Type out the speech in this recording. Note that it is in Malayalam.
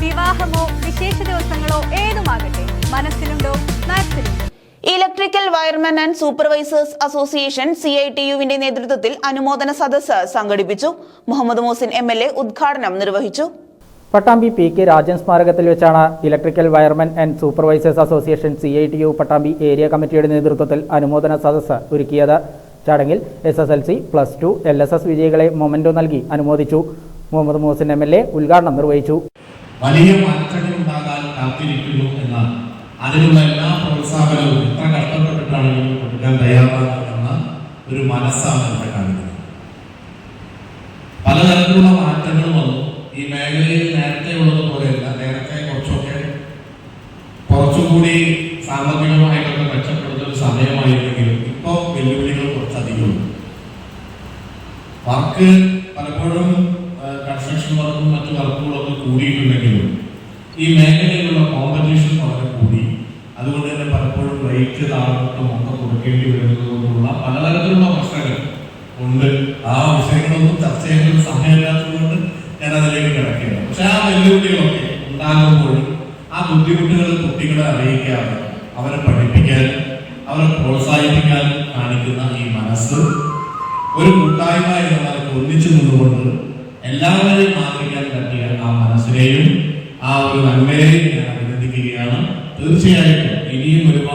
വിവാഹമോ വിശേഷ ദിവസങ്ങളോ ഏതുമാകട്ടെ, മനസ്സിലുണ്ടോ മാത്സിലുണ്ടോ. Electrical wiremen and supervisors association CITU-വിന്റെ നേതൃത്വത്തിൽ അനുമോദന സദസ്സ് സംഘടിപ്പിച്ചു. മുഹമ്മദ് മോസിൻ MLA ഉദ്ഘാടനം നിർവഹിച്ചു. പട്ടാമ്പി PK രാജൻ സ്മാരകത്തിൽ വെച്ചാണ് electrical wiremen and supervisors association CITU Pattambi area കമ്മിറ്റിയുടെ നേതൃത്വത്തിൽ അനുമോദന സദസ്സ് ഒരുക്കിയത്. ചടങ്ങിൽ SSLC, +2, LSS വിജയികളെ മൊമെന്റോ നൽകി അനുമോദിച്ചു. മുഹമ്മദ് മോസിൻ MLA ഉദ്ഘാടനം നിർവഹിച്ചു. വലിയ മാറ്റങ്ങൾ ഉണ്ടാകാൻ കാത്തിരിക്കുന്നു എന്നാണ്. അതിനുള്ള എല്ലാ പ്രോത്സാഹനവും എത്ര കഷ്ടപ്പെട്ടിട്ടാണെങ്കിലും കൊടുക്കാൻ തയ്യാറാകുന്ന ഒരു മനസ്സാണ് ഇവിടെ കാണിക്കുന്നത്. പലതരത്തിലുള്ള മാറ്റങ്ങൾ വന്നു. ഈ മേഖലയിൽ നേരത്തെ ഉള്ളതുപോലെയല്ല. നേരത്തെ കുറച്ചുകൂടി സാമ്പത്തികമായിട്ടൊക്കെ മെച്ചപ്പെടുന്ന ഒരു സമയമായിരുന്നെങ്കിലും ഇപ്പോൾ വെല്ലുവിളികൾ കുറച്ചധികം. വർക്ക് പലപ്പോഴും കൺസ്ട്രക്ഷൻ വർക്കും മറ്റു വർക്കുകളൊക്കെ കൂടിയിട്ടുണ്ടെങ്കിലും ഈ മേഖലയിലുള്ള കോമ്പറ്റീഷൻ വളരെ കൂടി. അതുകൊണ്ട് തന്നെ പലപ്പോഴും റേറ്റ് താഴ്ത്തും ഒക്കെ കൊടുക്കേണ്ടി വരുന്നത് കൊണ്ടുള്ള പലതരത്തിലുള്ള പ്രശ്നങ്ങൾ ഉണ്ട്. ആ വിഷയങ്ങളൊന്നും ചർച്ച ചെയ്യുന്ന സമയമില്ലാത്തതുകൊണ്ട് ഞാൻ അതിലേക്ക് കിടക്കുകയാണ്. പക്ഷെ ആ വെല്ലുവിളികളൊക്കെ ഉണ്ടാകുമ്പോഴും ആ ബുദ്ധിമുട്ടുകൾ കുട്ടികളെ അറിയിക്കാതെ അവരെ പഠിപ്പിക്കാൻ, അവരെ പ്രോത്സാഹിപ്പിക്കാൻ കാണിക്കുന്ന ഈ മനസ്സ് ഒരു കൂട്ടായ്മ എന്ന ഒന്നിച്ചു നിന്നുകൊണ്ട് എല്ലാവരെയും ആദരിക്കാൻ പറ്റിയ ആ മനസ്സിനെയും ആ ഒരു നന്മയെയും ഞാൻ അഭിനന്ദിക്കുകയാണ്. തീർച്ചയായിട്ടും ഇനിയും ഒരുപാട്